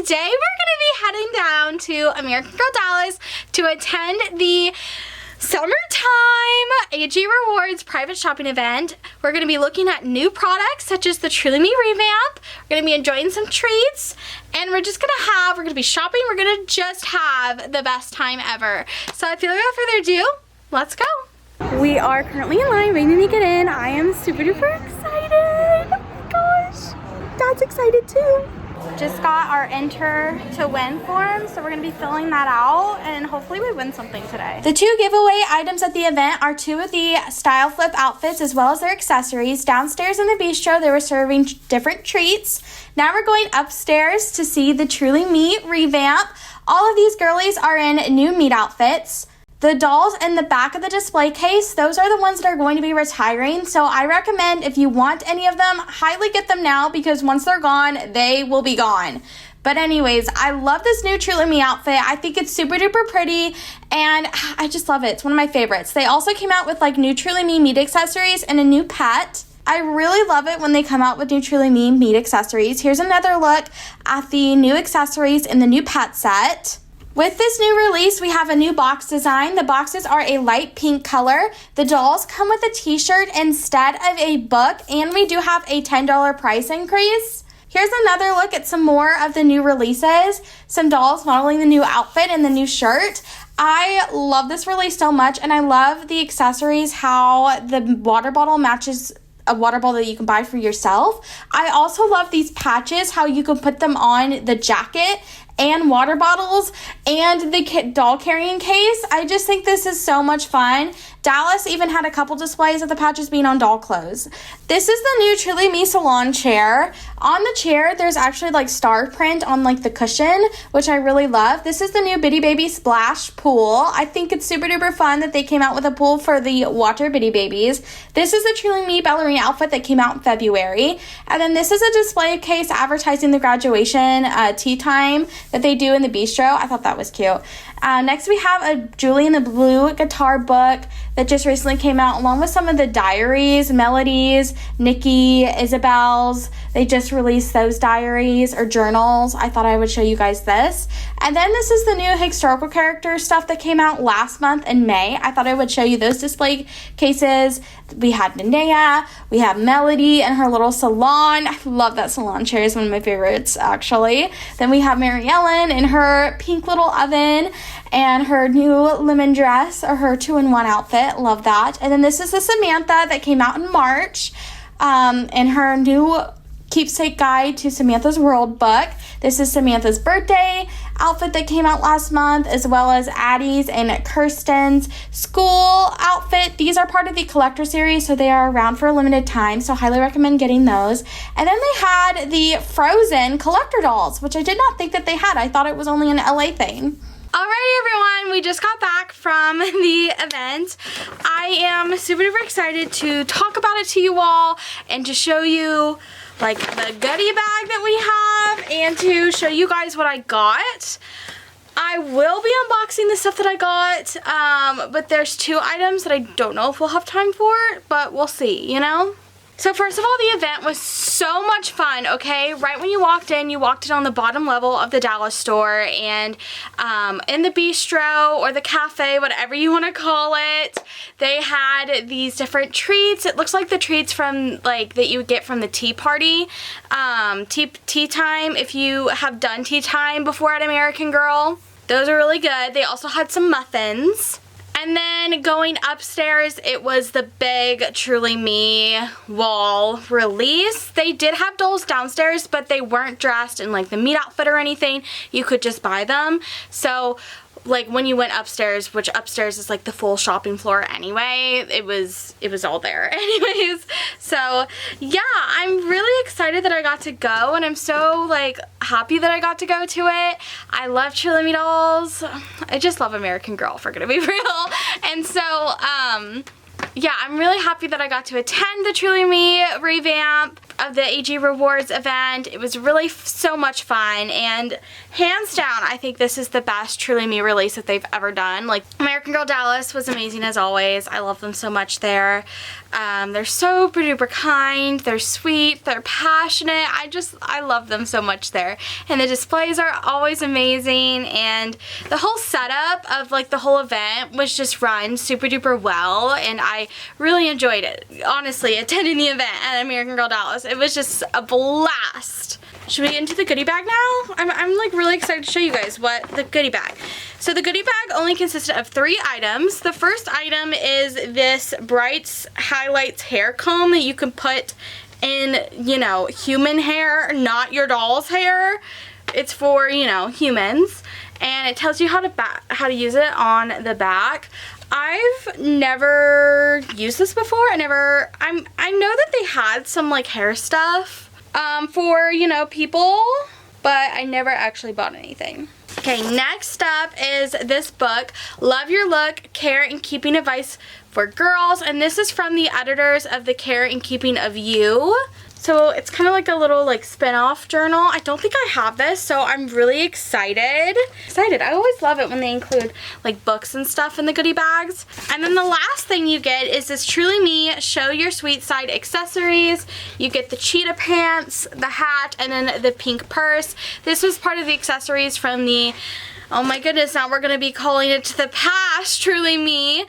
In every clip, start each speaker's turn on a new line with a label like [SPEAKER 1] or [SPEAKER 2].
[SPEAKER 1] today we're going to be heading down to American Girl Dallas to attend the Summertime AG Rewards private shopping event. We're going to be looking at new products such as the Truly Me Revamp. We're going to be enjoying some treats, and we're going to be shopping. We're going to just have the best time ever. So I feel like without further ado, let's go. We are currently in line waiting to get in. I am super duper excited. Oh my gosh. Dad's excited too. Just got our enter to win form, so we're going to be filling that out and hopefully we win something today. The two giveaway items at the event are two of the style flip outfits as well as their accessories. Downstairs in the bistro, they were serving different treats. Now we're going upstairs to see the Truly Me Revamp. All of these girlies are in new meat outfits. The dolls in the back of the display case, those are the ones that are going to be retiring. So I recommend if you want any of them, highly get them now because once they're gone, they will be gone. But anyways, I love this new Truly Me outfit. I think it's super duper pretty and I just love it. It's one of my favorites. They also came out with like new Truly Me meat accessories and a new pet. I really love it when they come out with new Truly Me meat accessories. Here's another look at the new accessories in the new pet set. With this new release, we have a new box design. The boxes are a light pink color. The dolls come with a t-shirt instead of a book, and we do have a $10 price increase. Here's another look at some more of the new releases. Some dolls modeling the new outfit and the new shirt. I love this release so much, and I love the accessories, how the water bottle matches a water bottle that you can buy for yourself. I also love these patches, how you can put them on the jacket and water bottles and the doll carrying case. I just think this is so much fun. Dallas even had a couple displays of the patches being on doll clothes. This is the new Truly Me salon chair. On the chair, there's actually like star print on like the cushion, which I really love. This is the new Bitty Baby Splash pool. I think it's super duper fun that they came out with a pool for the water Bitty Babies. This is the Truly Me ballerina outfit that came out in February. And then this is a display case advertising the graduation tea time that they do in the bistro. I thought that was cute. Next we have a Julie and the Blue guitar book that just recently came out, along with some of the diaries, Melodies, Nikki, Isabel's. They just released those diaries or journals. I thought I would show you guys this. And then this is the new historical character stuff that came out last month in May. I thought I would show you those display cases. We had Linnea, we have Melody and her little salon. I love that salon chair. It's one of my favorites, actually. Then we have Mary Ellen in her pink little oven and her new lemon dress, or her 2-in-1 outfit. Love that. And then this is the Samantha that came out in March in her new keepsake guide to Samantha's World book. This is Samantha's birthday outfit that came out last month, as well as Addie's and Kirsten's school outfit. These are part of the collector series, so they are around for a limited time, so highly recommend getting those. And then they had the Frozen collector dolls, which I did not think that they had. I thought it was only an LA thing. Alrighty everyone, we just got back from the event. I am super duper excited to talk about it to you all and to show you like the goodie bag that we have and to show you guys what I got. I will be unboxing the stuff that I got, but there's two items that I don't know if we'll have time for, but we'll see, you know? So first of all, the event was so much fun, okay? Right when you walked in on the bottom level of the Dallas store, and in the bistro or the cafe, whatever you want to call it, they had these different treats. It looks like the treats from like that you would get from the tea party, tea time, if you have done tea time before at American Girl. Those are really good. They also had some muffins. And then going upstairs, it was the big Truly Me wall release. They did have dolls downstairs, but they weren't dressed in like the meat outfit or anything. You could just buy them. So like when you went upstairs, which upstairs is like the full shopping floor anyway, it was all there anyways. So yeah, I'm really excited that I got to go, and I'm so like happy that I got to go to it. I love Truly Me dolls. I just love American Girl, if we're gonna be real. And so yeah, I'm really happy that I got to attend the Truly Me Revamp. of the AG Rewards event. It was really so much fun, and hands down, I think this is the best Truly Me release that they've ever done. Like, American Girl Dallas was amazing as always. I love them so much there. They're super duper kind, they're sweet, they're passionate. I love them so much there. And the displays are always amazing, and the whole setup of like the whole event was just run super duper well, and I really enjoyed it. Honestly, attending the event at American Girl Dallas, it was just a blast. Should we get into the goodie bag now? I'm like really excited to show you guys what the goodie bag. So the goodie bag only consisted of 3 items. The first item is this Brights Highlights hair comb that you can put in, you know, human hair, not your doll's hair. It's for, you know, humans, and it tells you how to use it on the back. I've never used this before. I know that they had some like hair stuff for, you know, people, but I never actually bought anything. Okay, next up is this book, Love Your Look, Care and Keeping Advice for Girls, and this is from the editors of The Care and Keeping of You. So it's kind of like a little like spin-off journal. I don't think I have this, so I'm really excited. I always love it when they include like books and stuff in the goodie bags. And then the last thing you get is this Truly Me Show Your Sweet Side accessories. You get the cheetah pants, the hat, and then the pink purse. This was part of the accessories from the, oh my goodness, now we're gonna be calling it to the past Truly Me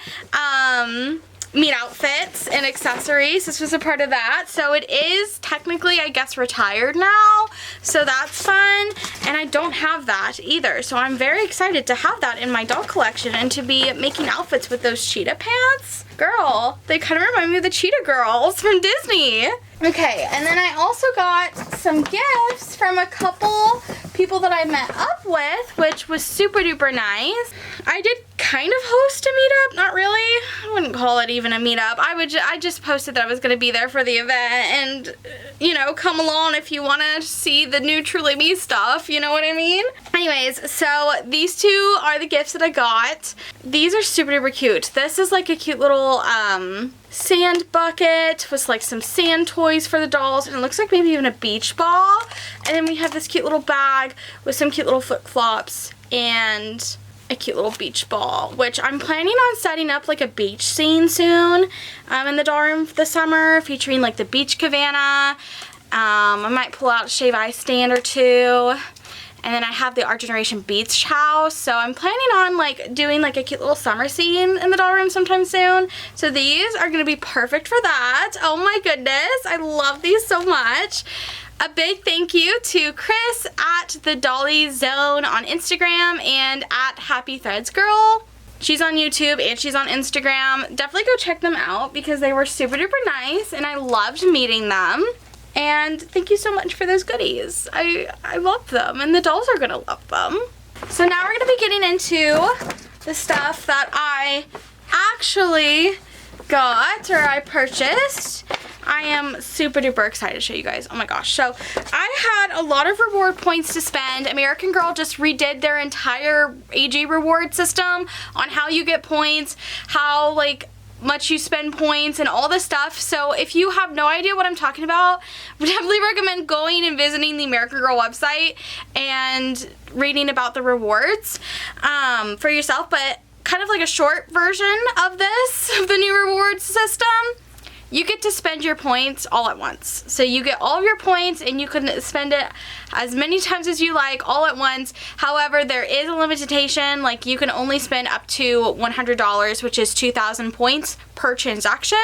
[SPEAKER 1] meet outfits and accessories. This was a part of that. So it is technically, I guess, retired now. So that's fun. And I don't have that either. So I'm very excited to have that in my doll collection and to be making outfits with those cheetah pants. Girl, they kind of remind me of the Cheetah Girls from Disney. Okay, and then I also got some gifts from a couple people that I met up with, which was super duper nice. I did kind of host a meetup, not really. I wouldn't call it even a meetup. I just posted that I was going to be there for the event, and, you know, come along if you want to see the new Truly Me stuff, you know what I mean? Anyways, so these two are the gifts that I got. These are super duper cute. This is like a cute little sand bucket with like some sand toys for the dolls, and it looks like maybe even a beach ball. And then we have this cute little bag with some cute little flip-flops and a cute little beach ball, which I'm planning on setting up like a beach scene soon in the doll room this summer, featuring like the beach cabana. I might pull out a shave ice stand or two. And then I have the Art Generation Beach House, so I'm planning on like doing like a cute little summer scene in the doll room sometime soon. So these are gonna be perfect for that. Oh my goodness, I love these so much. A big thank you to Chris at the Dolly Zone on Instagram and at Happy Threads Girl. She's on YouTube and she's on Instagram. Definitely go check them out because they were super duper nice and I loved meeting them. And thank you so much for those goodies. I love them, and the dolls are gonna love them. So now we're gonna be getting into the stuff that I actually got, or I purchased. I am super duper excited to show you guys. Oh my gosh. So I had a lot of reward points to spend. American Girl just redid their entire AG reward system on how you get points, how like much you spend points and all this stuff. So if you have no idea what I'm talking about, I would definitely recommend going and visiting the American Girl website and reading about the rewards for yourself. But kind of like a short version of this, of the new rewards system, you get to spend your points all at once. So you get all of your points and you can spend it as many times as you like all at once. However, there is a limitation, like you can only spend up to $100, which is 2,000 points per transaction,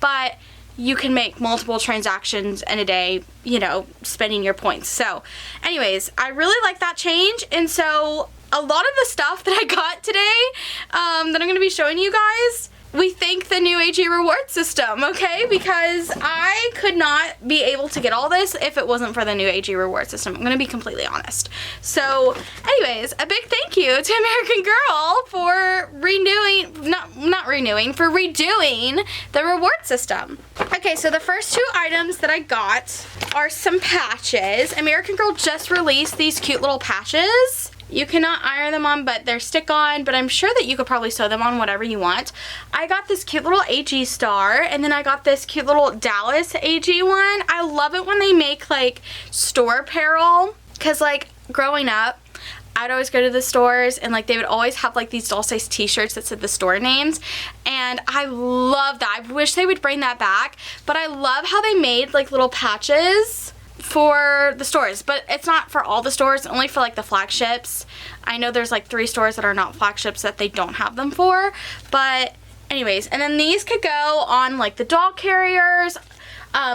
[SPEAKER 1] but you can make multiple transactions in a day, you know, spending your points. So anyways, I really like that change, and so a lot of the stuff that I got today that I'm gonna be showing you guys, we thank the new AG reward system, okay? Because I could not be able to get all this if it wasn't for the new AG reward system. I'm gonna be completely honest. So anyways, a big thank you to American Girl for for redoing the reward system. Okay, so the first two items that I got are some patches. American Girl just released these cute little patches. You cannot iron them on, but they're stick-on, but I'm sure that you could probably sew them on whatever you want. I got this cute little AG star, and then I got this cute little Dallas AG one. I love it when they make like store apparel, because like growing up, I'd always go to the stores and like they would always have like these doll size t-shirts that said the store names, and I love that. I wish they would bring that back, but I love how they made like little patches for the stores, but it's not for all the stores, only for like the flagships. I know there's like 3 stores that are not flagships that they don't have them for, but anyways, and then these could go on like the doll carriers.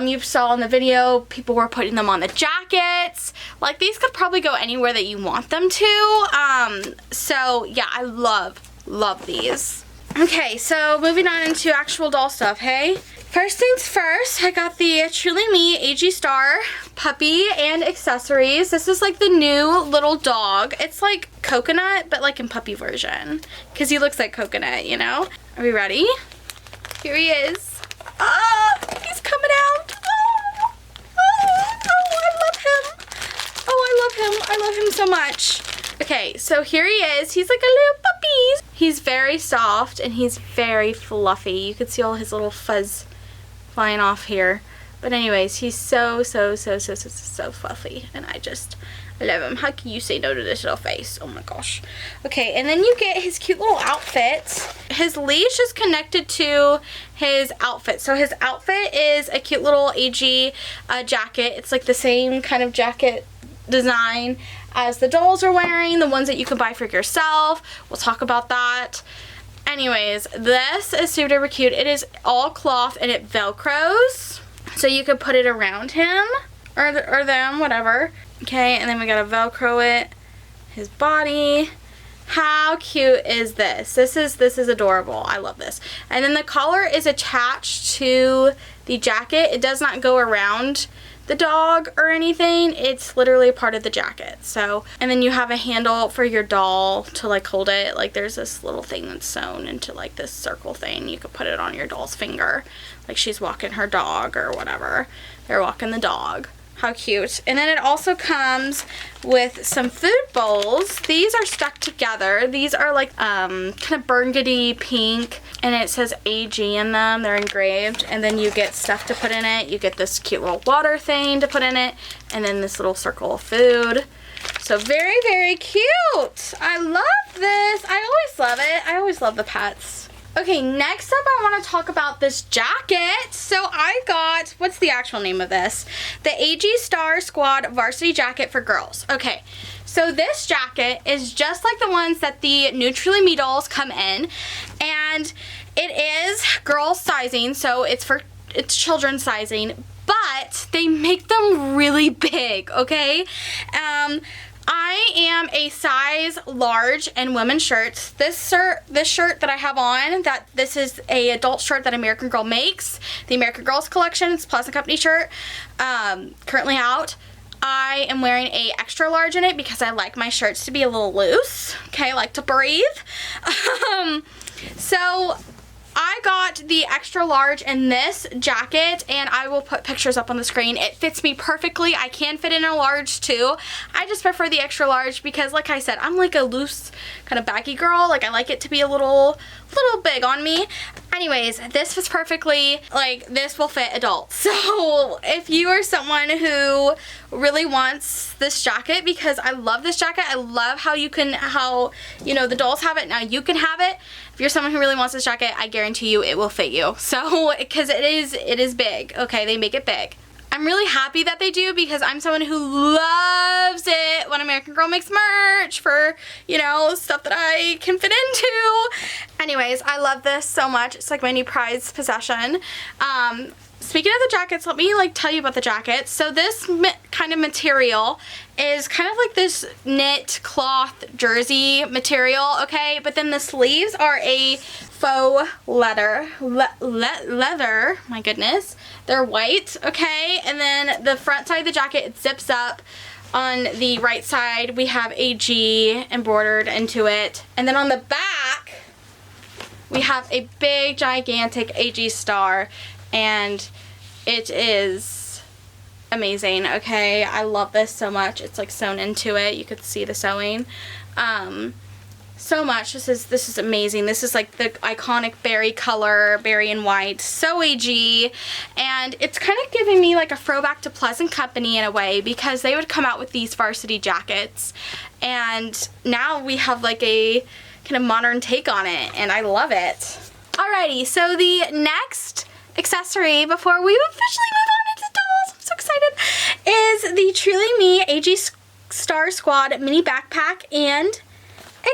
[SPEAKER 1] You saw in the video, people were putting them on the jackets. Like, these could probably go anywhere that you want them to. So yeah, I love these. Okay, so moving on into actual doll stuff, hey? First things first, I got the Truly Me AG Star puppy and accessories. This is like the new little dog. It's like coconut, but like in puppy version, because he looks like coconut, you know? Are we ready? Here he is. Oh, he's coming out. I love him. Oh, I love him so much. Okay, so here he is. He's like a little puppy. He's very soft and he's very fluffy. You can see all his little fuzz flying off here. But anyways, he's so fluffy, and I love him. How can you say no to this little face? Oh my gosh. Okay, and then you get his cute little outfit. His leash is connected to his outfit. So his outfit is a cute little AG jacket. It's like the same kind of jacket design as the dolls are wearing, the ones that you can buy for yourself. We'll talk about that. Anyways, this is super cute. It is all cloth and it velcros. So you could put it around him or them, whatever. Okay, and then we gotta velcro it, his body. How cute is this? This is adorable. I love this. And then the collar is attached to the jacket. It does not go around the dog or anything. It's literally a part of the jacket. So, and then you have a handle for your doll to like hold it. Like there's this little thing that's sewn into like this circle thing. You could put it on your doll's finger, like she's walking her dog or whatever. They're walking the dog. How cute. And then it also comes with some food bowls. These are stuck together. These are like kind of burgundy pink, and it says AG in them. They're engraved, and then you get stuff to put in it. You get this cute little water thing to put in it, and then this little circle of food. So very cute. I love this. I always love it. I always love the pets. Okay, next up I want to talk about this jacket. So I got, what's the actual name of this? The AG Star Squad Varsity Jacket for girls. Okay, so this jacket is just like the ones that the new Truly Me dolls come in. And it is girl sizing, so it's children's sizing. But they make them really big, okay? I am a size large in women's shirts. This shirt that I have on, this is a adult shirt that American Girl makes. The American Girls collection. It's a Pleasant Company shirt. Currently out. I am wearing a extra large in it because I like my shirts to be a little loose. Okay, I like to breathe. So I got the extra large in this jacket, and I will put pictures up on the screen. It fits me perfectly. I can fit in a large too. I just prefer the extra large because, like I said, I'm like a loose kind of baggy girl. Like, I like it to be a little big on me. Anyways, this fits perfectly. Like, this will fit adults. So if you are someone who really wants this jacket, because I love this jacket, I love how you know, the dolls have it, now you can have it. If you're someone who really wants this jacket, I guarantee you it will fit you. So, because it is big, okay? They make it big. I'm really happy that they do, because I'm someone who loves it when American Girl makes merch for, you know, stuff that I can fit into. Anyways, I love this so much. It's like my new prized possession. Speaking of the jackets, let me like tell you about the jackets. So this kind of material is kind of like this knit cloth jersey material, okay? But then the sleeves are a faux leather, my goodness. They're white, okay? And then the front side of the jacket, it zips up. On the right side, we have AG embroidered into it. And then on the back, we have a big, gigantic AG star. And it is amazing, okay? I love this so much. It's like sewn into it. You could see the sewing. so much. This is amazing. This is like the iconic berry color, berry and white, so AG, and it's kind of giving me like a throwback to Pleasant Company in a way, because they would come out with these varsity jackets, and now we have like a kind of modern take on it, and I love it. Alrighty, so the next accessory before we officially move on into dolls, I'm so excited, is the Truly Me AG Star Squad mini backpack and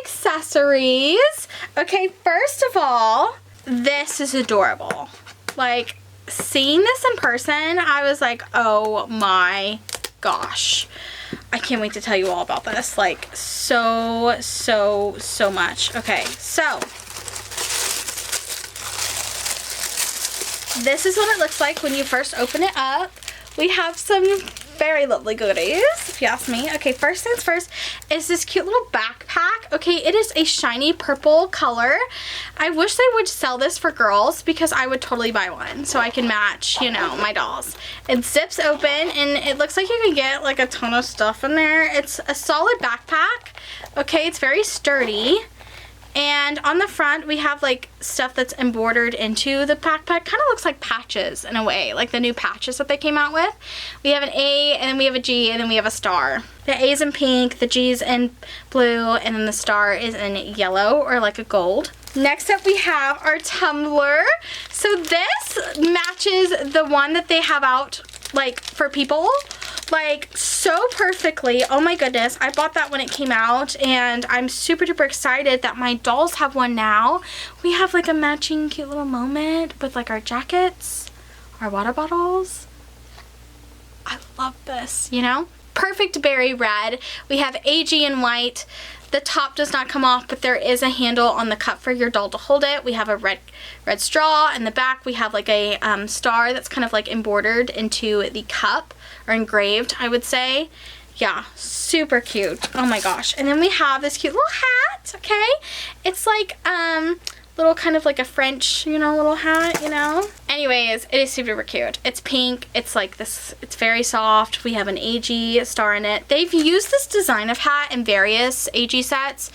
[SPEAKER 1] accessories. Okay, first of all, this is adorable. Like, seeing this in person, I was like, oh my gosh. I can't wait to tell you all about this. Like, so much. Okay, so this is what it looks like when you first open it up. We have some very lovely goodies, if you ask me. Okay, first things first is this cute little backpack. Okay, it is a shiny purple color. I wish they would sell this for girls, because I would totally buy one so I can match, you know, my dolls. It zips open and it looks like you can get like a ton of stuff in there. It's a solid backpack. Okay, it's very sturdy. And on the front, we have like stuff that's embroidered into the backpack. Kind of looks like patches in a way, like the new patches that they came out with. We have an A, and then we have a G, and then we have a star. The A is in pink, the G is in blue, and then the star is in yellow or like a gold. Next up, we have our tumbler. So this matches the one that they have out like for people, like so perfectly. Oh my goodness, I bought that when it came out, and I'm super duper excited that my dolls have one now. We have like a matching cute little moment with like our jackets, our water bottles. I love this, you know? Perfect berry red. We have AG in white. The top does not come off, but there is a handle on the cup for your doll to hold it. We have a red straw. In the back, we have like a star that's kind of like embroidered into the cup, or engraved, I would say. Yeah, super cute. Oh my gosh. And then we have this cute little hat, okay? It's like little kind of like a French, you know, little hat, you know? Anyways, it is super cute. It's pink. It's like this, it's very soft. We have an AG star in it. They've used this design of hat in various AG sets.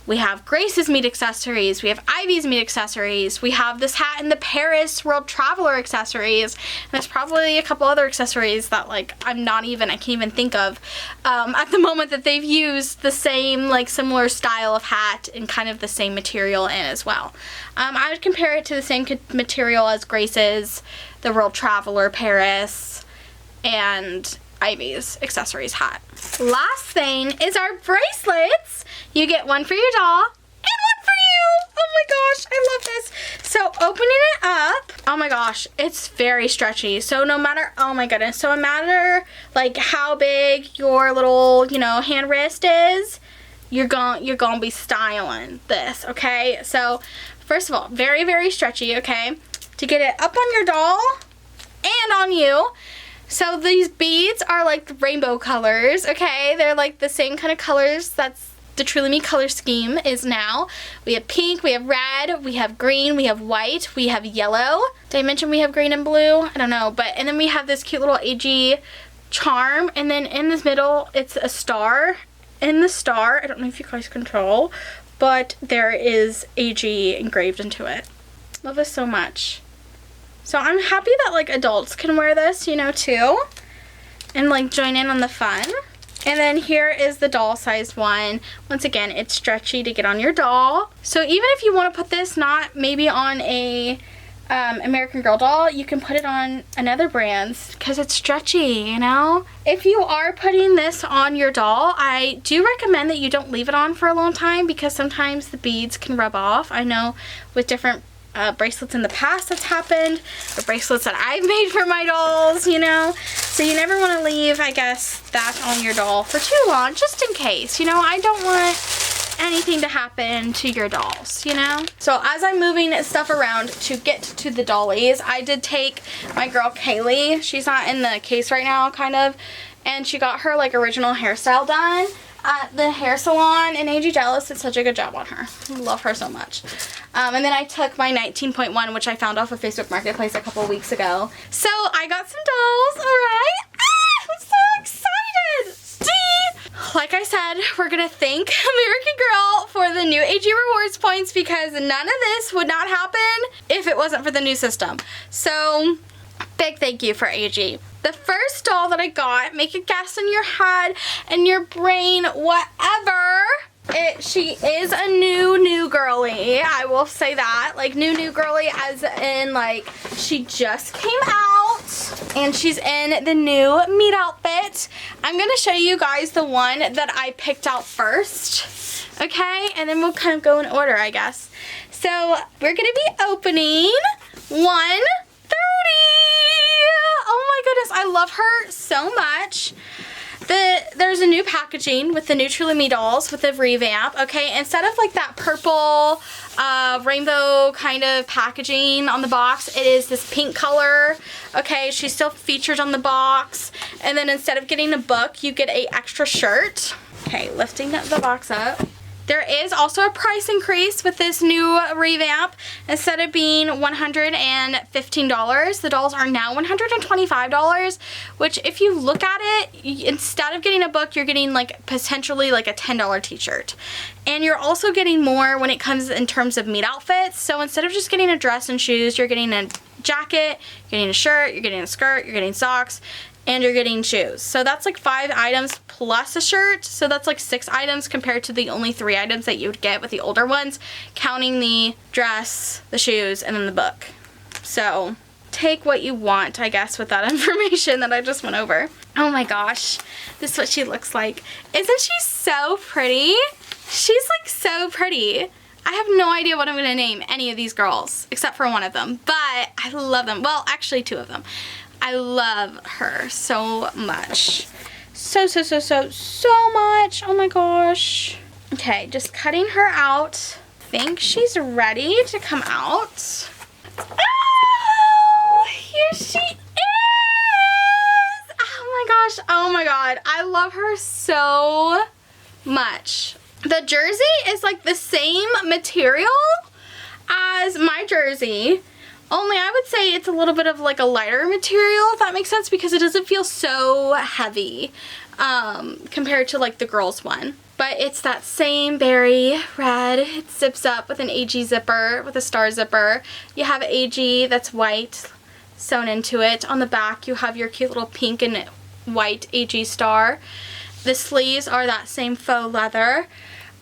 [SPEAKER 1] We have Grace's meat accessories. We have Ivy's meat accessories. We have this hat in the Paris World Traveler accessories. And there's probably a couple other accessories that like I can't even think of at the moment, that they've used the same like similar style of hat and kind of the same material in as well. I would compare it to the same material as Grace's, the World Traveler Paris, and Ivy's accessories hat. Last thing is our bracelets. You get one for your doll and one for you. Oh my gosh, I love this. So opening it up, oh my gosh, it's very stretchy. So no matter, oh my goodness, so no matter like how big your little, you know, hand wrist is, you're gonna be styling this, okay? So first of all, very, very stretchy, okay? To get it up on your doll and on you. So these beads are like the rainbow colors, okay? They're like the same kind of colors that's the Truly Me color scheme is now. We have pink, we have red, we have green, we have white, we have yellow. Did I mention we have green and blue? I don't know, but and then we have this cute little AG charm, and then in this middle it's a star. In the star, I don't know if you guys control, but there is AG engraved into it. Love this so much. So I'm happy that like adults can wear this, you know, too, and like join in on the fun. And then here is the doll sized one. Once again, it's stretchy to get on your doll. So even if you want to put this not maybe on a American Girl doll, you can put it on another brand's because it's stretchy, you know? If you are putting this on your doll, I do recommend that you don't leave it on for a long time, because sometimes the beads can rub off. I know with different bracelets in the past that's happened, or bracelets that I've made for my dolls, you know? So you never want to leave, I guess, that on your doll for too long, just in case, you know? I don't want anything to happen to your dolls, you know? So as I'm moving stuff around to get to the dollies, I did take my girl Kaylee. She's not in the case right now, kind of, and she got her like original hairstyle done at the hair salon, and AG Jealous did such a good job on her. I love her so much. And then I took my 19.1, which I found off of Facebook Marketplace a couple weeks ago. So I got some dolls, alright? Ah, I'm so excited! See? like I said, we're gonna thank American Girl for the new AG rewards points, because none of this would not happen if it wasn't for the new system. So, big thank you for AG. The first doll that I got, make a guess in your head and your brain, whatever. She is a new girly. I will say that. Like, new girly as in, like, she just came out and she's in the new meat outfit. I'm going to show you guys the one that I picked out first. Okay? And then we'll kind of go in order, I guess. So, we're going to be opening 130. Oh my goodness, I love her so much. There's a new packaging with the new Truly Me dolls with the Revamp, okay? Instead of like that purple rainbow kind of packaging on the box, it is this pink color, okay? She's still featured on the box. And then instead of getting a book, you get a extra shirt. Okay, lifting the box up. There is also a price increase with this new Revamp. Instead of being $115, the dolls are now $125, which if you look at it, instead of getting a book, you're getting like potentially like a $10 t-shirt. And you're also getting more when it comes in terms of meet outfits. So instead of just getting a dress and shoes, you're getting a jacket, you're getting a shirt, you're getting a skirt, you're getting socks, and you're getting shoes. So that's like 5 items plus a shirt. So that's like 6 items compared to the only 3 items that you would get with the older ones, counting the dress, the shoes, and then the book. So take what you want, I guess, with that information that I just went over. Oh my gosh, this is what she looks like. Isn't she so pretty? She's like so pretty. I have no idea what I'm gonna name any of these girls, except for one of them, but I love them. Well, actually 2 of them. I love her so much. So much. Oh my gosh. Okay, just cutting her out. I think she's ready to come out. Oh, here she is. Oh my gosh. Oh my god. I love her so much. The jersey is like the same material as my jersey. Only I would say it's a little bit of like a lighter material, if that makes sense, because it doesn't feel so heavy compared to like the girls one. But it's that same berry red. It zips up with an AG zipper, with a star zipper. You have AG that's white sewn into it. On the back you have your cute little pink and white AG star. The sleeves are that same faux leather.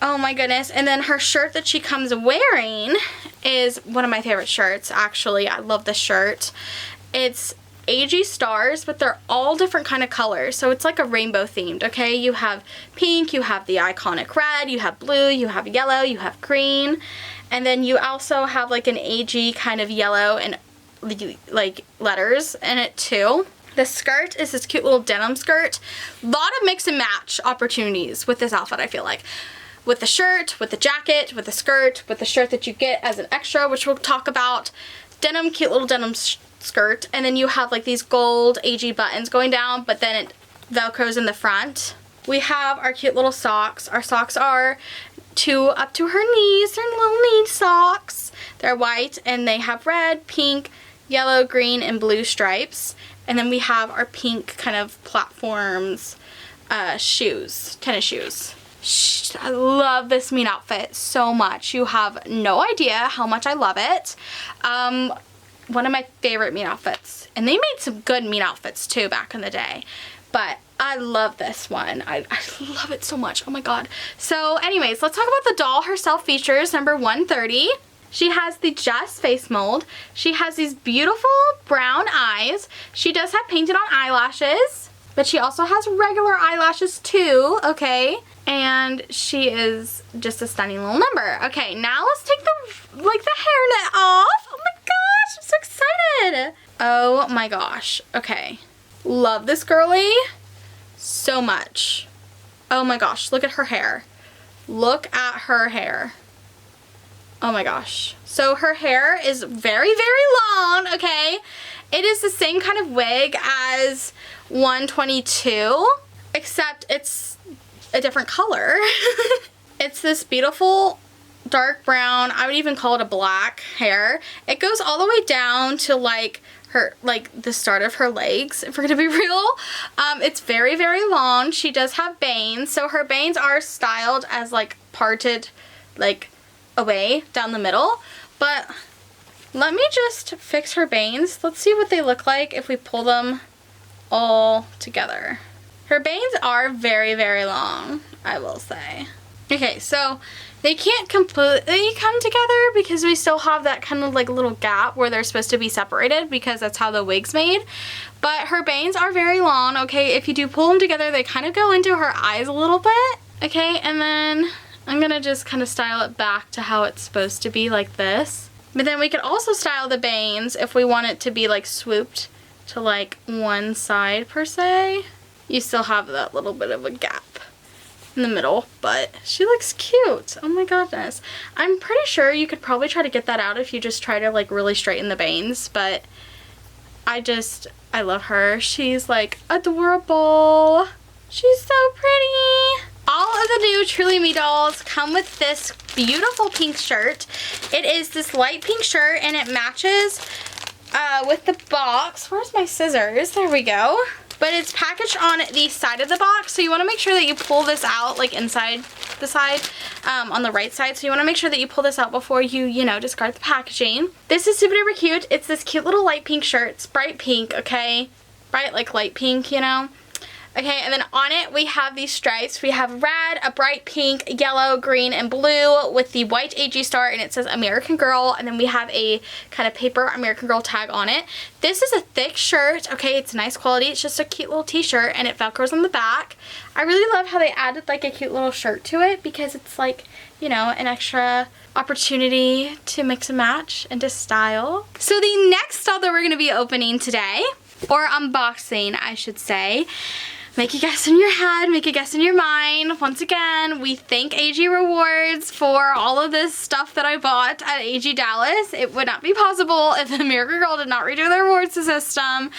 [SPEAKER 1] Oh my goodness. And then her shirt that she comes wearing is one of my favorite shirts, actually. I love this shirt. It's AG stars, but they're all different kind of colors. So it's like a rainbow themed, okay? You have pink, you have the iconic red, you have blue, you have yellow, you have green. And then you also have like an AG kind of yellow and like letters in it too. The skirt is this cute little denim skirt. A lot of mix and match opportunities with this outfit, I feel like. With the shirt, with the jacket, with the skirt, with the shirt that you get as an extra, which we'll talk about. Denim, cute little denim skirt. And then you have like these gold AG buttons going down, but then it velcros in the front. We have our cute little socks. Our socks are up to her knees. They're little knee socks. They're white and they have red, pink, yellow, green, and blue stripes. And then we have our pink kind of platforms, shoes, tennis shoes. I love this meet outfit so much. You have no idea how much I love it. One of my favorite meet outfits. And they made some good meet outfits too back in the day. But I love this one. I love it so much. Oh my god. So anyways, let's talk about the doll herself features, number 130. She has the Jess face mold. She has these beautiful brown eyes. She does have painted on eyelashes, but she also has regular eyelashes too, okay? And she is just a stunning little number. Okay, now let's take the hairnet off. Oh my gosh, I'm so excited. Oh my gosh. Okay. Love this girly so much. Oh my gosh, look at her hair. Look at her hair. Oh my gosh. So her hair is very, very long, okay? It is the same kind of wig as 122, except it's a different color. It's this beautiful dark brown, I would even call it a black hair. It goes all the way down to like her, like the start of her legs, if we're gonna be real. It's very, very long. She does have bangs, so her bangs are styled as like parted like away down the middle. But let me just fix her bangs. Let's see what they look like if we pull them all together. Her bangs are very, very long, I will say. Okay, so they can't completely come together because we still have that kind of like little gap where they're supposed to be separated because that's how the wig's made. But her bangs are very long, okay? If you do pull them together, they kind of go into her eyes a little bit, okay? And then I'm gonna just kind of style it back to how it's supposed to be, like this. But then we could also style the bangs if we want it to be like swooped to like one side per se. You still have that little bit of a gap in the middle, but she looks cute. Oh my goodness. I'm pretty sure you could probably try to get that out if you just try to like really straighten the bangs, but I love her. She's like adorable. She's so pretty. All of the new Truly Me dolls come with this beautiful pink shirt. It is this light pink shirt and it matches with the box. Where's my scissors? There we go. But it's packaged on the side of the box, so you want to make sure that you pull this out like inside the side, on the right side. So you want to make sure that you pull this out before you know, discard the packaging. This is super duper cute. It's this cute little light pink shirt. It's bright pink, okay? Bright like light pink, you know? Okay, and then on it we have these stripes. We have red, a bright pink, yellow, green, and blue with the white AG star, and it says American Girl, and then we have a kind of paper American Girl tag on it. This is a thick shirt, okay? It's nice quality. It's just a cute little t-shirt, and it velcros on the back. I really love how they added like a cute little shirt to it because it's like, you know, an extra opportunity to mix and match and to style. So the next doll that we're going to be opening today, or unboxing I should say, make a guess in your head, make a guess in your mind. Once again, we thank AG Rewards for all of this stuff that I bought at AG Dallas. It would not be possible if American Girl did not redo their rewards system.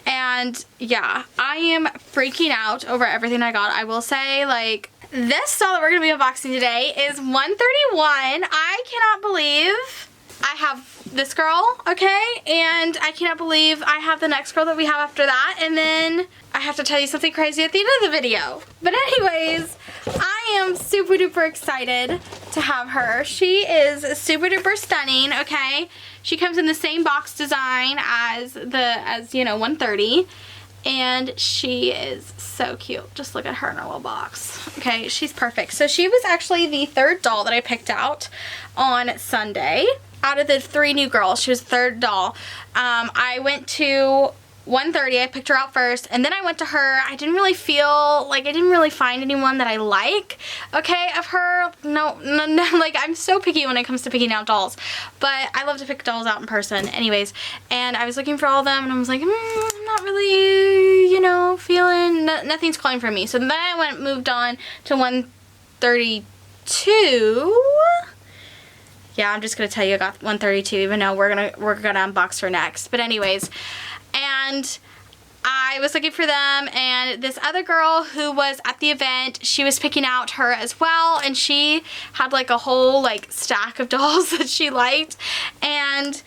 [SPEAKER 1] And yeah, I am freaking out over everything I got. I will say, like, this doll that we're going to be unboxing today is 131. I cannot believe I have this girl, okay? And I cannot believe I have the next girl that we have after that. And then I have to tell you something crazy at the end of the video. But anyways, I am super duper excited to have her. She is super duper stunning, okay? She comes in the same box design as you know, 130. And she is so cute. Just look at her in her little box. Okay, she's perfect. So she was actually the third doll that I picked out on Sunday. Out of the 3 new girls, she was the third doll. I went to 130, I picked her out first, and then I went to her. I didn't really feel like, I didn't really find anyone that I like, okay, of her. No, like, I'm so picky when it comes to picking out dolls, but I love to pick dolls out in person anyways. And I was looking for all of them, and I was like, I'm not really, you know, feeling, nothing's calling for me. So then I moved on to 132. Yeah, I'm just gonna tell you I got 132, even though we're gonna unbox her next. But anyways, and I was looking for them, and this other girl who was at the event, she was picking out her as well, and she had like a whole like stack of dolls that she liked, and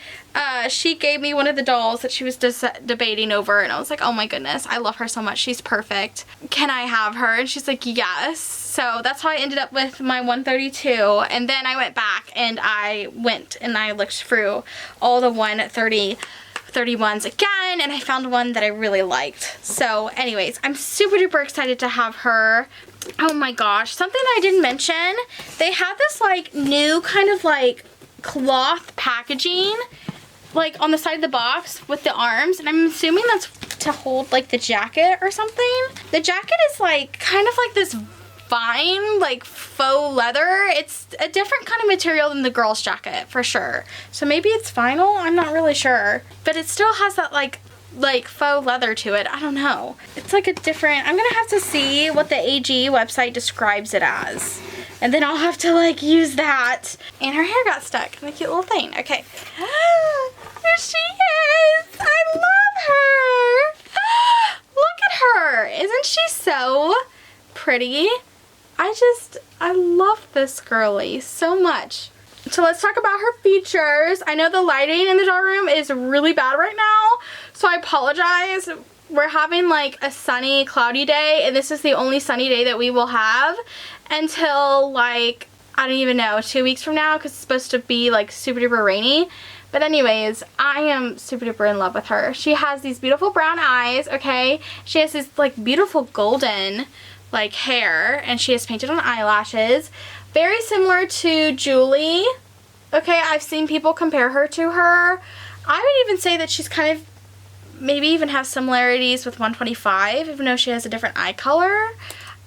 [SPEAKER 1] she gave me one of the dolls that she was debating over, and I was like, oh my goodness, I love her so much, she's perfect. Can I have her? And she's like, yes. So that's how I ended up with my 132, and then I went back and I looked through all the 131s again, and I found one that I really liked. So anyways, I'm super duper excited to have her. Oh my gosh, something I didn't mention, they have this like new kind of like cloth packaging like on the side of the box with the arms, and I'm assuming that's to hold like the jacket or something. The jacket is like kind of like this fine like faux leather. It's a different kind of material than the girl's jacket for sure, so maybe it's vinyl, I'm not really sure, but it still has that like faux leather to it. I don't know, it's like a different, I'm gonna have to see what the AG website describes it as, and then I'll have to like use that. And her hair got stuck in the cute little thing. Okay, there she is. I love her. Look at her, isn't she so pretty? I love this girly so much. So let's talk about her features. I know the lighting in the doll room is really bad right now, so I apologize. We're having like a sunny, cloudy day, and this is the only sunny day that we will have until like, I don't even know, 2 weeks from now, because it's supposed to be like super duper rainy. But anyways, I am super duper in love with her. She has these beautiful brown eyes, okay? She has this like beautiful golden like hair, and she has painted on eyelashes. Very similar to Julie. Okay, I've seen people compare her to her. I would even say that she's kind of, maybe even has similarities with 125, even though she has a different eye color.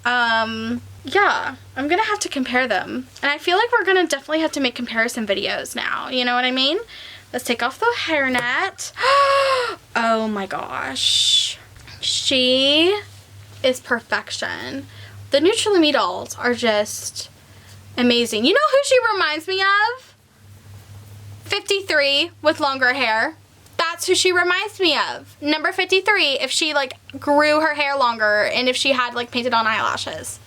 [SPEAKER 1] Yeah, I'm gonna have to compare them. And I feel like we're gonna definitely have to make comparison videos now, you know what I mean? Let's take off the hairnet. Oh my gosh. She is perfection. The Neutrally Me dolls are just amazing. You know who she reminds me of? 53 with longer hair. That's who she reminds me of. Number 53, if she like grew her hair longer and if she had like painted on eyelashes.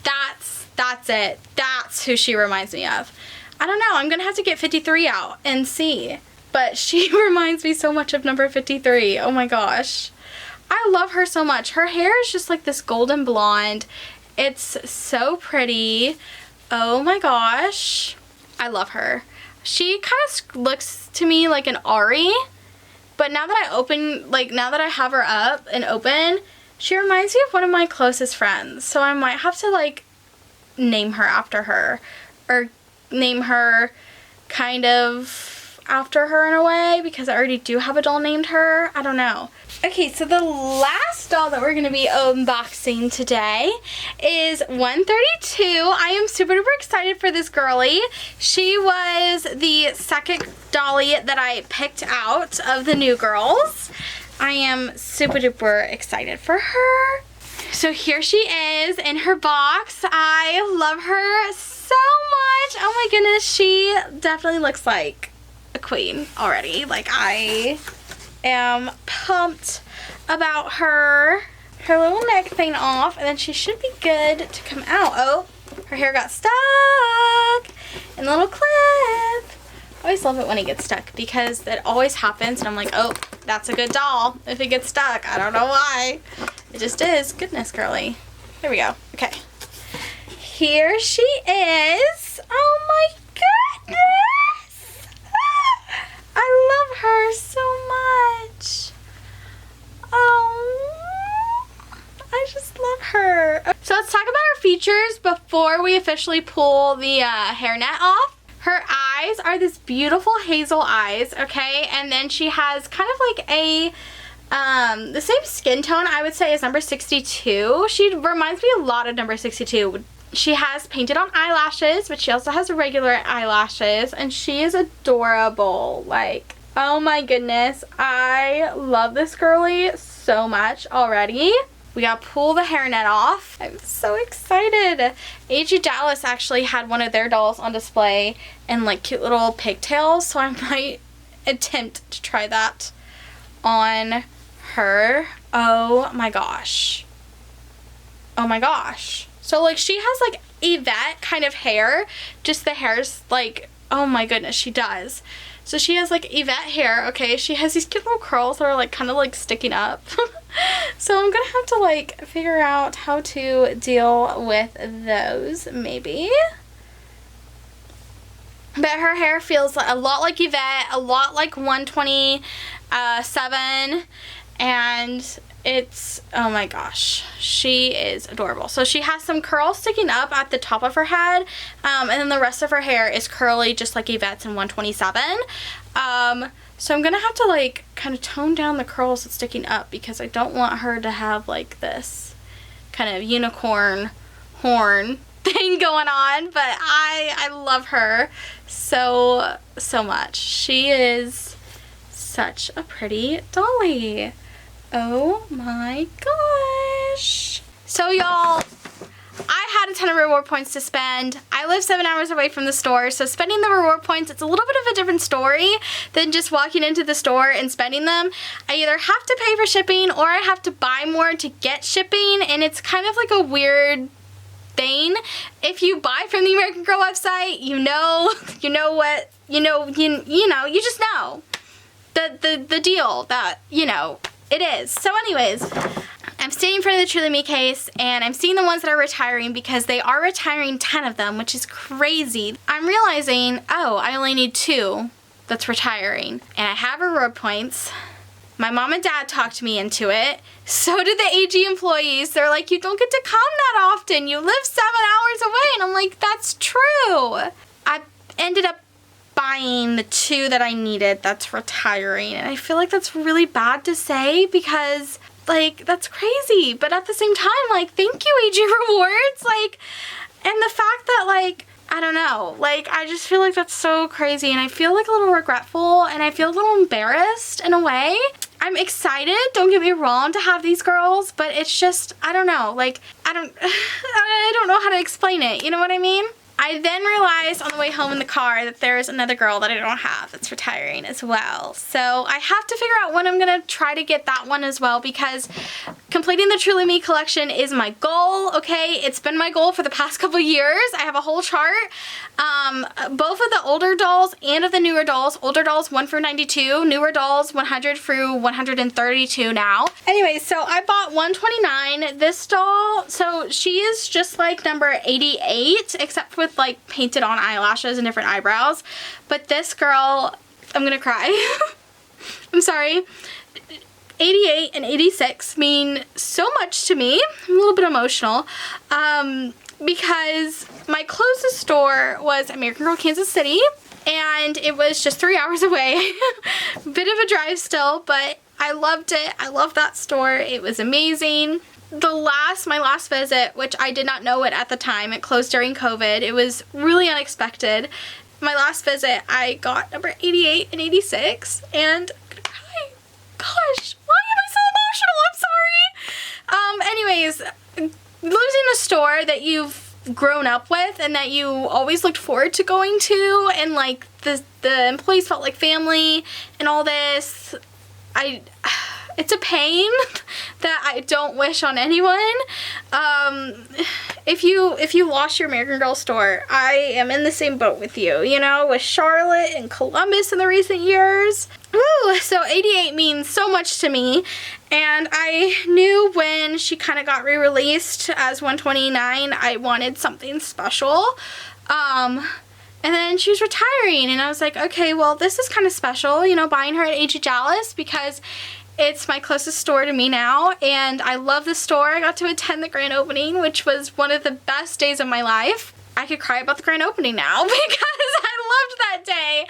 [SPEAKER 1] That's it. That's who she reminds me of. I don't know. I'm going to have to get 53 out and see. But she reminds me so much of number 53. Oh my gosh. I love her so much. Her hair is just like this golden blonde. It's so pretty. Oh my gosh. I love her. She kind of looks to me like an Ari. But now that now that I have her up and open, she reminds me of one of my closest friends. So I might have to like name her after her, or name her kind of after her in a way, because I already do have a doll named her. I don't know. Okay, so the last doll that we're going to be unboxing today is 132. I am super duper excited for this girly. She was the second dolly that I picked out of the new girls. I am super duper excited for her. So here she is in her box. I love her so much. Oh my goodness, she definitely looks like a queen already. Like, I am pumped about her. Her little neck thing off, and then she should be good to come out. Oh, her hair got stuck in a little clip. I always love it when it gets stuck because it always happens, and I'm like, oh, that's a good doll if it gets stuck. I don't know why. It just is. Goodness, girly. There we go. Okay. Here she is. Oh my goodness. I love her so much. Oh, I just love her. So let's talk about her features before we officially pull the hairnet off. Her eyes are this beautiful hazel eyes, okay? And then she has kind of like a, the same skin tone, I would say, as number 62. She reminds me a lot of number 62. She has painted on eyelashes, but she also has regular eyelashes, and she is adorable. Like, oh my goodness, I love this girly so much already. We gotta pull the hairnet off. I'm so excited. AG Dallas actually had one of their dolls on display in like cute little pigtails, so I might attempt to try that on her. Oh my gosh. Oh my gosh. So like she has like Yvette kind of hair, just the hair's like, oh my goodness, she does. So she has like Yvette hair, okay? She has these cute little curls that are like kind of like sticking up. So I'm gonna have to like figure out how to deal with those maybe. But her hair feels a lot like Yvette, a lot like 127, and it's, oh my gosh, she is adorable. So she has some curls sticking up at the top of her head, and then the rest of her hair is curly just like Yvette's in 127. So I'm gonna have to like kind of tone down the curls that's sticking up because I don't want her to have like this kind of unicorn horn thing going on, but I love her so much. She is such a pretty dolly. Oh my gosh. So y'all, I had a ton of reward points to spend. I live 7 hours away from the store, so spending the reward points, it's a little bit of a different story than just walking into the store and spending them. I either have to pay for shipping or I have to buy more to get shipping, and it's kind of like a weird insane. If you buy from the American Girl website, you know what, you just know the deal that, it is. So anyways, I'm standing in front of the Truly Me case, and I'm seeing the ones that are retiring because they are retiring 10 of them, which is crazy. I'm realizing, oh, I only need 2 that's retiring, and I have reward points. My mom and dad talked me into it. So did the AG employees. They're like, you don't get to come that often. You live 7 hours away. And I'm like, that's true. I ended up buying the 2 that I needed that's retiring. And I feel like that's really bad to say because, like, that's crazy. But at the same time, like, thank you, AG Rewards. Like, and the fact that, like, I don't know, like, I just feel like that's so crazy, and I feel like a little regretful, and I feel a little embarrassed in a way. I'm excited, don't get me wrong, to have these girls, but it's just, I don't know, like, I don't know how to explain it, you know what I mean? I then realized on the way home in the car that there's another girl that I don't have that's retiring as well. So I have to figure out when I'm going to try to get that one as well, because completing the Truly Me collection is my goal, okay? It's been my goal for the past couple years. I have a whole chart, both of the older dolls and of the newer dolls. Older dolls 1 through 92, newer dolls 100 through 132 now. Anyway, so I bought 129. This doll, so she is just like number 88, except with like painted on eyelashes and different eyebrows. But this girl, I'm gonna cry. I'm sorry. 88 and 86 mean so much to me. I'm a little bit emotional because my closest store was American Girl Kansas City, and it was just 3 hours away. Bit of a drive still, but I loved it. I loved that store. It was amazing. My last visit, which I did not know it at the time, it closed during COVID. It was really unexpected. My last visit, I got number 88 and 86, and I'm gonna cry. Gosh, why am I so emotional? I'm sorry. Anyways, losing a store that you've grown up with and that you always looked forward to going to, and like the employees felt like family and all this, it's a pain that I don't wish on anyone. If you lost your American Girl store, I am in the same boat with you, with Charlotte and Columbus in the recent years. Woo! So 88 means so much to me, and I knew when she kind of got re-released as 129, I wanted something special. And then she was retiring, and I was like, okay, well, this is kind of special, buying her at AG Dallas, because it's my closest store to me now, and I love the store. I got to attend the grand opening, which was one of the best days of my life. I could cry about the grand opening now because I loved that day.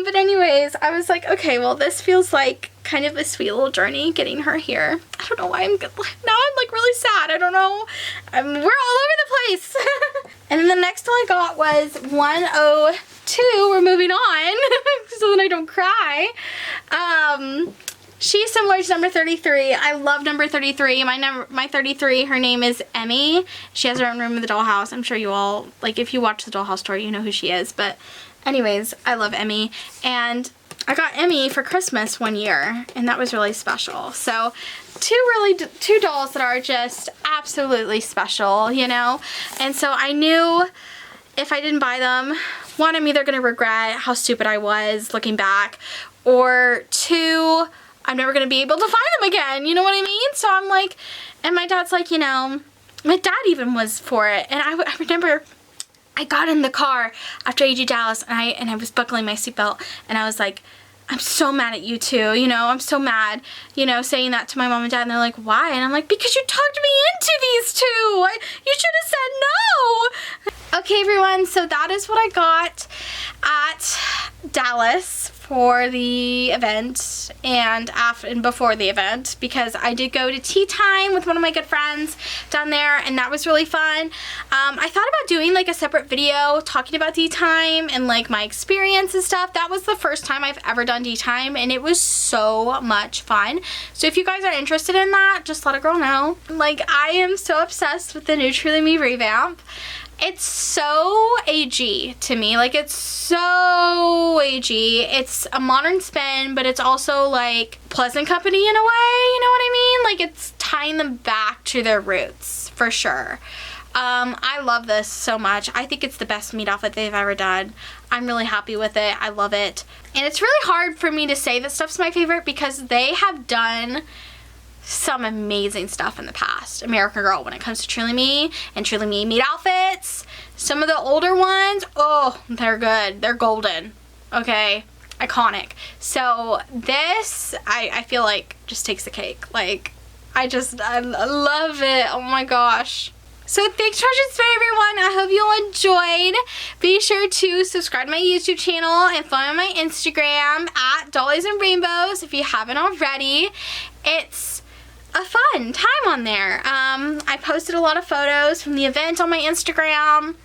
[SPEAKER 1] But anyways, I was like, okay, well, this feels like kind of a sweet little journey getting her here. I don't know why I'm good. Now I'm like really sad. I don't know. We're all over the place. And then the next one I got was 102. We're moving on so that I don't cry. She's similar to number 33. I love number 33. My 33, her name is Emmy. She has her own room in the dollhouse. I'm sure you all, like, if you watch the dollhouse story, you know who she is. But anyways, I love Emmy. And I got Emmy for Christmas one year, and that was really special. So two dolls that are just absolutely special, And so I knew if I didn't buy them, one, I'm either going to regret how stupid I was looking back, or two, I'm never going to be able to find them again, you know what I mean? So I'm like, and my dad's like, my dad even was for it, and I remember I got in the car after AG Dallas, and I was buckling my seatbelt, and I was like, I'm so mad at you two, I'm so mad, saying that to my mom and dad, and they're like, why? And I'm like, because you talked me into these two, you should have said no. Okay, everyone, so that is what I got at Dallas for the event and before the event, because I did go to tea time with one of my good friends down there, and that was really fun. I thought about doing like a separate video talking about tea time and like my experience and stuff. That was the first time I've ever done tea time, and it was so much fun. So if you guys are interested in that, just let a girl know. Like, I am so obsessed with the new Truly Me Revamp. It's so AG to me. Like, it's so AG. It's a modern spin, but it's also like Pleasant Company in a way, you know what I mean? Like, it's tying them back to their roots for sure. I love this so much. I think it's the best meet outfit they've ever done. I'm really happy with it. I love it. And it's really hard for me to say that stuff's my favorite because they have done some amazing stuff in the past. American Girl, when it comes to Truly Me and Truly Me meet outfits. Some of the older ones, oh, they're good. They're golden. Okay? Iconic. So this, I feel like, just takes the cake. Like, I love it. Oh my gosh. So thanks for watching this video, everyone. I hope you enjoyed. Be sure to subscribe to my YouTube channel and follow my Instagram at Dollies and Rainbows if you haven't already. It's a fun time on there. I posted a lot of photos from the event on my Instagram,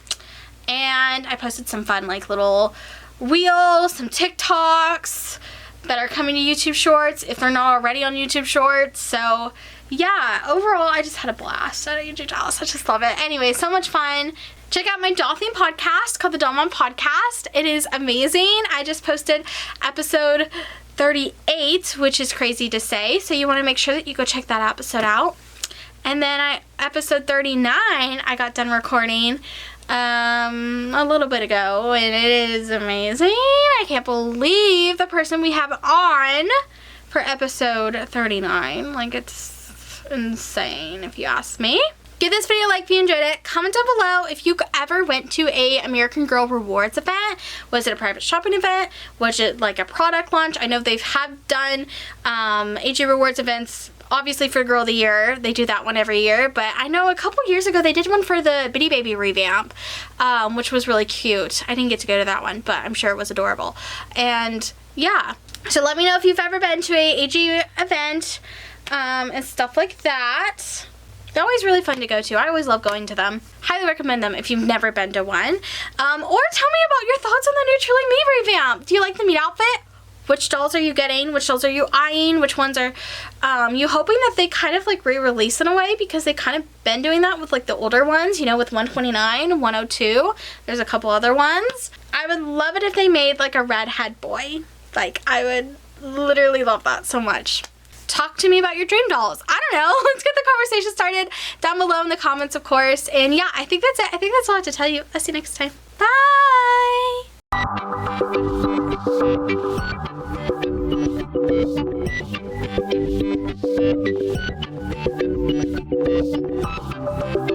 [SPEAKER 1] and I posted some fun like little reels, some TikToks that are coming to YouTube Shorts if they're not already on YouTube Shorts. So yeah, overall I just had a blast at AJ Dallas. I just love it. Anyway, so much fun. Check out my doll theme podcast called the Doll Mom Podcast. It is amazing. I just posted episode 38, which is crazy to say, so you want to make sure that you go check that episode out. And then episode 39 I got done recording a little bit ago, and it is amazing. I can't believe the person we have on for episode 39. Like, it's insane if you ask me. Give this video a like if you enjoyed it. Comment down below if you ever went to a American Girl Rewards event. Was it a private shopping event? Was it like a product launch? I know they've done AG Rewards events, obviously for Girl of the Year. They do that one every year, but I know a couple years ago they did one for the Bitty Baby Revamp, which was really cute. I didn't get to go to that one, but I'm sure it was adorable. And yeah, so let me know if you've ever been to a AG event and stuff like that. They're always really fun to go to. I always love going to them. Highly recommend them if you've never been to one. Or tell me about your thoughts on the new Truly Me revamp. Do you like the meet outfit? Which dolls are you getting? Which dolls are you eyeing? Which ones are you hoping that they kind of like re-release in a way, because they kind of been doing that with like the older ones, you know, with 129, 102. There's a couple other ones. I would love it if they made like a redhead boy. Like, I would literally love that so much. Talk to me about your dream dolls. I don't know. Let's get the conversation started down below in the comments, of course. And yeah, I think that's it. I think that's all I have to tell you. I'll see you next time. Bye!